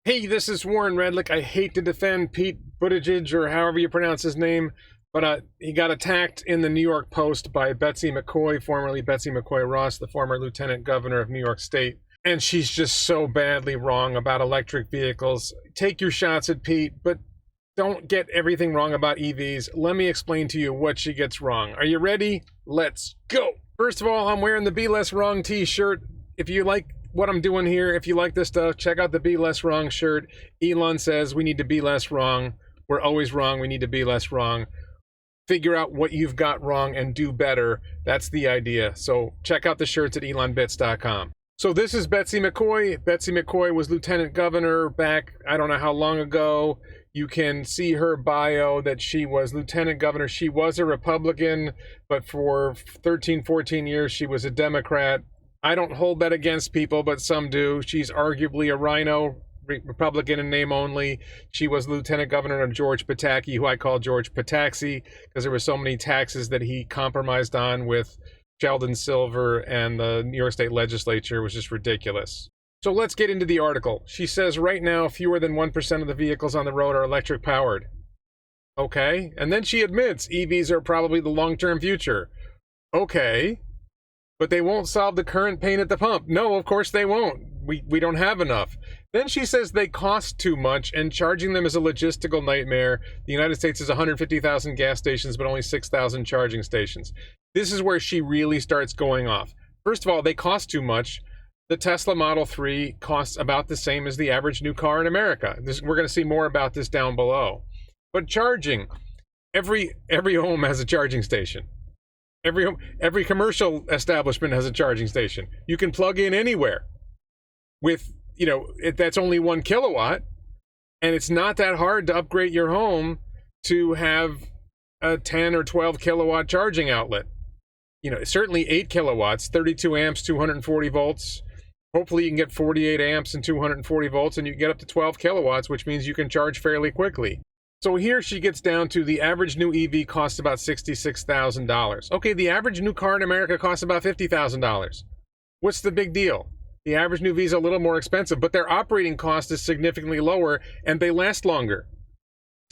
Hey, this is Warren Redlick. I hate to defend Pete Buttigieg, or however you pronounce his name, but he got attacked in the New York Post by Betsy McCaughey, formerly Betsy McCaughey Ross, the former lieutenant governor of New York State. And she's just so badly wrong about electric vehicles. Take your shots at Pete, but don't get everything wrong about EVs. Let me explain to you what she gets wrong. Are you ready? Let's go. First of all, I'm wearing the Be Less Wrong t-shirt. If you like what I'm doing here, if you like this stuff, check out the Be Less Wrong shirt. Elon says we need to be less wrong. We're always wrong. We need to be less wrong. Figure out what you've got wrong and do better. That's the idea. So check out the shirts at elonbits.com. So this is Betsy McCaughey. Betsy McCaughey was lieutenant governor back, I don't know how long ago. You can see her bio that she was lieutenant governor. She was a Republican, but for 13, 14 years, she was a Democrat. I don't hold that against people, but some do. She's arguably a rhino, Republican in name only. She was lieutenant governor of George Pataki, who I call George Pataxi, because there were so many taxes that he compromised on with Sheldon Silver and the New York State legislature. Was just ridiculous. So let's get into the article. She says right now fewer than 1% of the vehicles on the road are electric powered. Okay. And then she admits EVs are probably the long-term future. Okay. But they won't solve the current pain at the pump. No, of course they won't. We don't have enough. Then she says they cost too much and charging them is a logistical nightmare. The United States has 150,000 gas stations, but only 6,000 charging stations. This is where she really starts going off. First of all, they cost too much. The Tesla Model 3 costs about the same as the average new car in America. We're going to see more about this down below. But charging, every home has a charging station. Every commercial establishment has a charging station. You can plug in anywhere with, that's only 1 kilowatt. And it's not that hard to upgrade your home to have a 10 or 12 kilowatt charging outlet. Certainly 8 kilowatts, 32 amps, 240 volts. Hopefully you can get 48 amps and 240 volts, and you can get up to 12 kilowatts, which means you can charge fairly quickly. So here she gets down to the average new EV costs about $66,000. Okay, the average new car in America costs about $50,000. What's the big deal? The average new EV is a little more expensive, but their operating cost is significantly lower, and they last longer.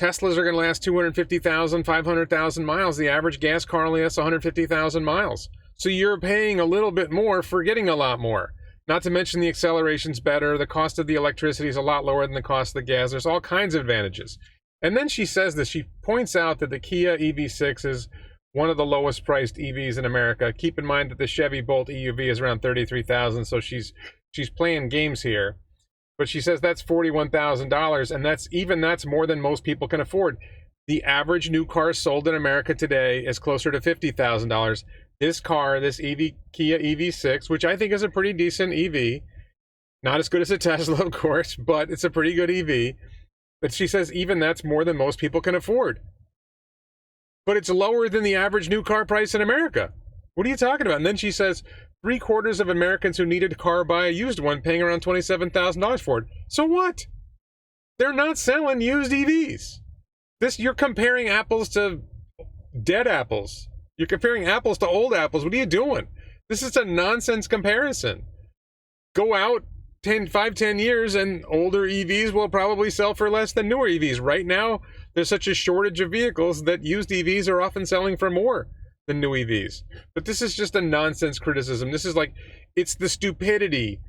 Teslas are going to last 250,000, 500,000 miles. The average gas car only lasts 150,000 miles. So you're paying a little bit more for getting a lot more. Not to mention the acceleration's better. The cost of the electricity is a lot lower than the cost of the gas. There's all kinds of advantages. And then she says this. She points out that the Kia EV6 is one of the lowest priced EVs in America. Keep in mind that the Chevy Bolt EUV is around $33,000, so she's playing games here. But she says that's $41,000, and that's more than most people can afford. The average new car sold in America today is closer to $50,000. This car, this Kia EV6, which I think is a pretty decent EV, not as good as a Tesla, of course, but it's a pretty good EV. But she says even that's more than most people can afford. But it's lower than the average new car price in America. What are you talking about? And then she says 3/4 of Americans who needed a car buy a used one, paying around $27,000 for it. So what? They're not selling used EVs. You're comparing apples to dead apples. You're comparing apples to old apples. What are you doing? This is a nonsense comparison. Go out 5-10 years and older EVs will probably sell for less than newer EVs. Right now, there's such a shortage of vehicles that used EVs are often selling for more than new EVs. But this is just a nonsense criticism. This is it's the stupidity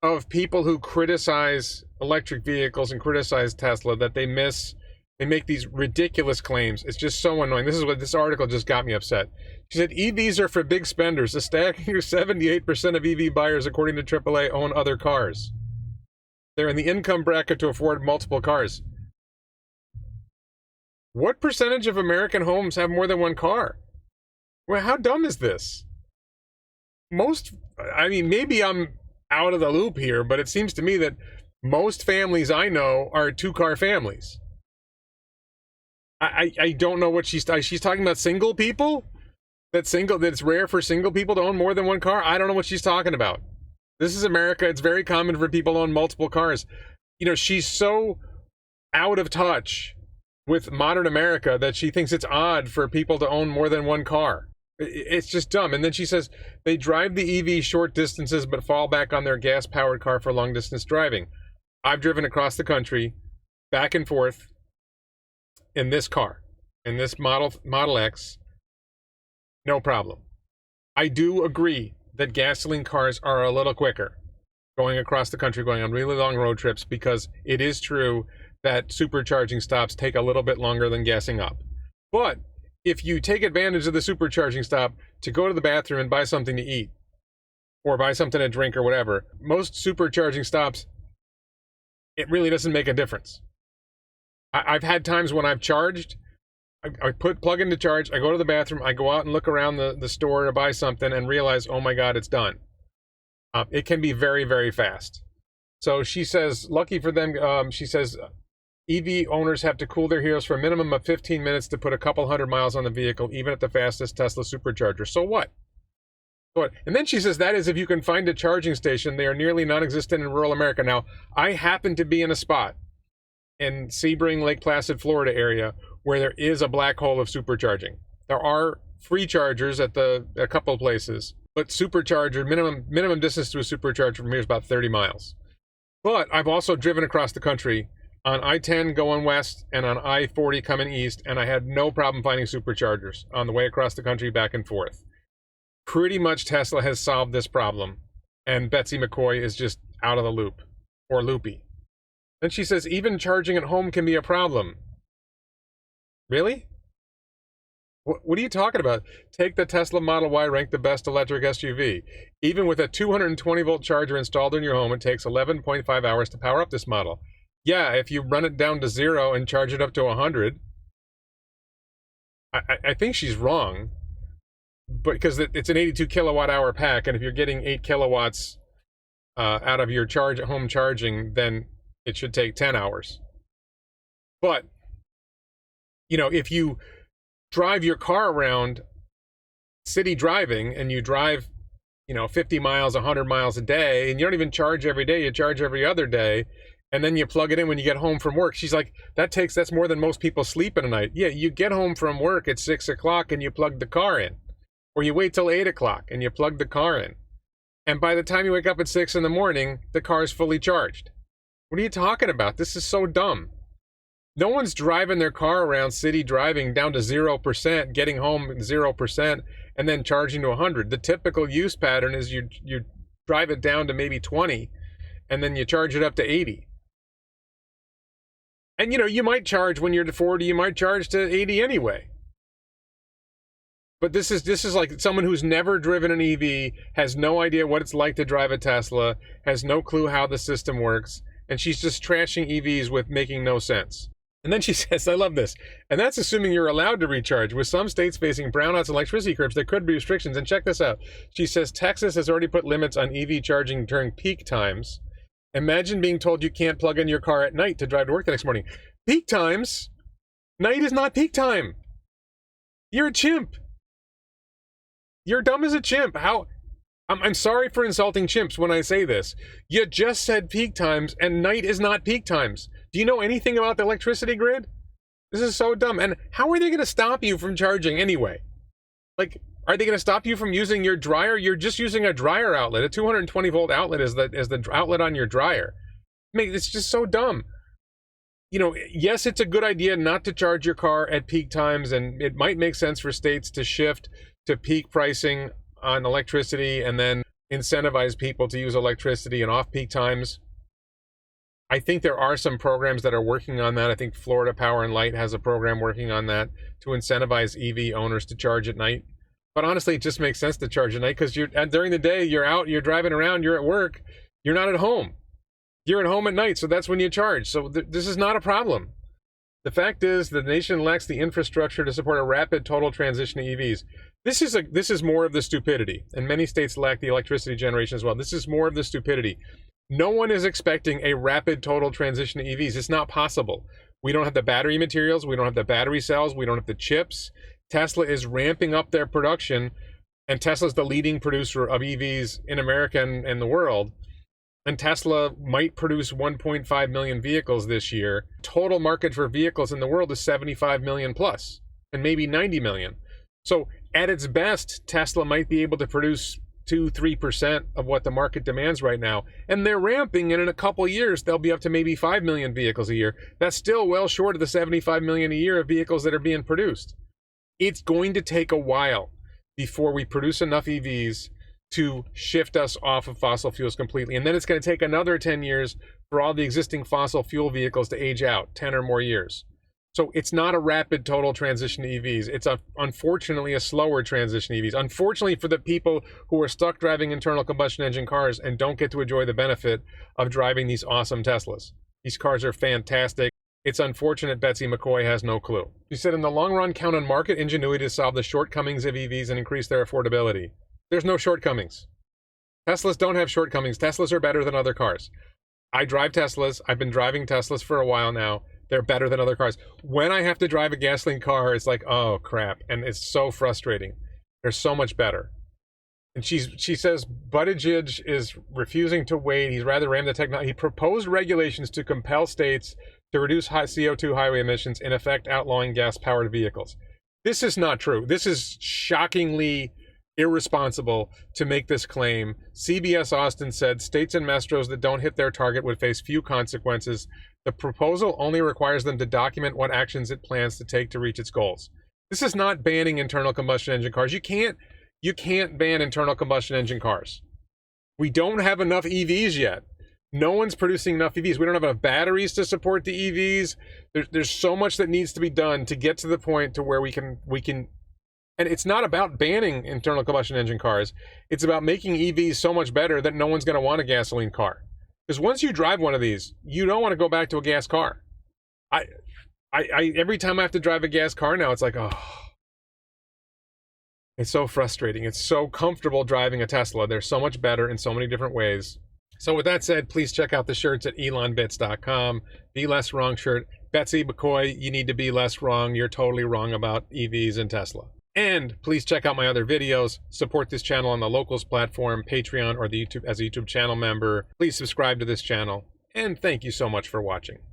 of people who criticize electric vehicles and criticize Tesla that they miss. They make these ridiculous claims. It's just so annoying. This is what this article just got me upset. She said, EVs are for big spenders. A staggering 78% of EV buyers, according to AAA, own other cars. They're in the income bracket to afford multiple cars. What percentage of American homes have more than one car? Well, how dumb is this? Maybe I'm out of the loop here, but it seems to me that most families I know are 2-car families. I don't know what she's talking about. Single people? That it's rare for single people to own more than one car? I don't know what she's talking about. This is America. It's very common for people to own multiple cars. She's so out of touch with modern America that she thinks it's odd for people to own more than one car. It's just dumb. And then she says they drive the EV short distances but fall back on their gas-powered car for long-distance driving. I've driven across the country, back and forth, in this car, in this Model X, no problem. I do agree that gasoline cars are a little quicker going across the country, going on really long road trips, because it is true that supercharging stops take a little bit longer than gassing up. But if you take advantage of the supercharging stop to go to the bathroom and buy something to eat, or buy something to drink or whatever, most supercharging stops, it really doesn't make a difference. I've had times when I've charged, I plug in to charge, I go to the bathroom, I go out and look around the store to buy something and realize, oh my God, it's done. It can be very, very fast. So she says, lucky for them, she says, EV owners have to cool their heels for a minimum of 15 minutes to put a couple hundred miles on the vehicle, even at the fastest Tesla supercharger. So what? And then she says that is if you can find a charging station. They are nearly non-existent in rural America. Now, I happen to be in a spot in Sebring, Lake Placid, Florida area where there is a black hole of supercharging. There are free chargers at a couple of places, but supercharger, minimum distance to a supercharger from here is about 30 miles. But I've also driven across the country on I-10 going west and on I-40 coming east, and I had no problem finding superchargers on the way across the country back and forth. Pretty much Tesla has solved this problem, and Betsy McCaughey is just out of the loop, or loopy. Then she says, even charging at home can be a problem. Really? What are you talking about? Take the Tesla Model Y, ranked the best electric SUV. Even with a 220-volt charger installed in your home, it takes 11.5 hours to power up this model. Yeah, if you run it down to 0 and charge it up to 100. I think she's wrong, but because it's an 82 kilowatt hour pack, and if you're getting 8 kilowatts out of your home charging, then it should take 10 hours. But, if you drive your car around city driving and you drive, 50 miles, 100 miles a day, and you don't even charge every day, you charge every other day, and then you plug it in when you get home from work. She's like, that's more than most people sleep in a night. Yeah, you get home from work at 6 o'clock and you plug the car in. Or you wait till 8 o'clock and you plug the car in. And by the time you wake up at 6 in the morning, the car is fully charged. What are you talking about? This is so dumb. No one's driving their car around city driving down to 0%, getting home at 0%, and then charging to 100. The typical use pattern is you drive it down to maybe 20, and then you charge it up to 80. And you might charge when you're to 40, you might charge to 80 anyway. But this is like someone who's never driven an EV, has no idea what it's like to drive a Tesla, has no clue how the system works, and she's just trashing EVs with making no sense. And then she says, I love this, and that's assuming you're allowed to recharge. With some states facing brownouts and electricity curbs, there could be restrictions. And check this out. She says Texas has already put limits on EV charging during peak times. Imagine being told you can't plug in your car at night to drive to work the next morning. Peak times? Night is not peak time. You're a chimp. You're dumb as a chimp. I'm sorry for insulting chimps when I say this. You just said peak times, and night is not peak times. Do you know anything about the electricity grid? This is so dumb. And how are they going to stop you from charging anyway? Like, are they going to stop you from using your dryer? You're just using a dryer outlet. A 220-volt outlet is the outlet on your dryer. It's just so dumb. Yes, it's a good idea not to charge your car at peak times, and it might make sense for states to shift to peak pricing on electricity and then incentivize people to use electricity in off-peak times. I think there are some programs that are working on that. I think Florida Power and Light has a program working on that to incentivize EV owners to charge at night. But honestly, it just makes sense to charge at night because during the day, you're out, you're driving around, you're at work, you're not at home. You're at home at night, so that's when you charge. So this is not a problem. The fact is, the nation lacks the infrastructure to support a rapid total transition to EVs. This is more of the stupidity, and many states lack the electricity generation as well. This is more of the stupidity. No one is expecting a rapid total transition to EVs. It's not possible. We don't have the battery materials. We don't have the battery cells. We don't have the chips. Tesla is ramping up their production, and Tesla's the leading producer of EVs in America and the world. And Tesla might produce 1.5 million vehicles this year. Total market for vehicles in the world is 75 million plus, and maybe 90 million. So at its best, Tesla might be able to produce 2-3% of what the market demands right now. And they're ramping, and in a couple of years, they'll be up to maybe 5 million vehicles a year. That's still well short of the 75 million a year of vehicles that are being produced. It's going to take a while before we produce enough EVs to shift us off of fossil fuels completely. And then it's going to take another 10 years for all the existing fossil fuel vehicles to age out, 10 or more years. So it's not a rapid total transition to EVs. It's unfortunately a slower transition to EVs. Unfortunately for the people who are stuck driving internal combustion engine cars and don't get to enjoy the benefit of driving these awesome Teslas. These cars are fantastic. It's unfortunate Betsy McCaughey has no clue. She said, in the long run, count on market ingenuity to solve the shortcomings of EVs and increase their affordability. There's no shortcomings. Teslas don't have shortcomings. Teslas are better than other cars. I drive Teslas. I've been driving Teslas for a while now. They're better than other cars. When I have to drive a gasoline car, it's like, oh crap. And it's so frustrating. They're so much better. And she says Buttigieg is refusing to wait. He's rather ram the technology. He proposed regulations to compel states to reduce CO2 highway emissions, in effect outlawing gas-powered vehicles. This is not true. This is shockingly irresponsible to make this claim. CBS Austin said states and metros that don't hit their target would face few consequences. The proposal only requires them to document what actions it plans to take to reach its goals. This is not banning internal combustion engine cars. You can't ban internal combustion engine cars. We don't have enough EVs yet. No one's producing enough EVs. We don't have enough batteries to support the EVs. There's so much that needs to be done to get to the point to where we can. And it's not about banning internal combustion engine cars. It's about making EVs so much better that no one's going to want a gasoline car. Because once you drive one of these, you don't want to go back to a gas car. I every time I have to drive a gas car now, it's like, oh, it's so frustrating. It's so comfortable driving a Tesla. They're so much better in so many different ways. So with that said, please check out the shirts at elonbits.com. Be Less Wrong shirt. Betsy McCaughey, you need to be less wrong. You're totally wrong about EVs and Tesla. And please check out my other videos. Support this channel on the Locals platform, Patreon, or the YouTube as a YouTube channel member. Please subscribe to this channel. And thank you so much for watching.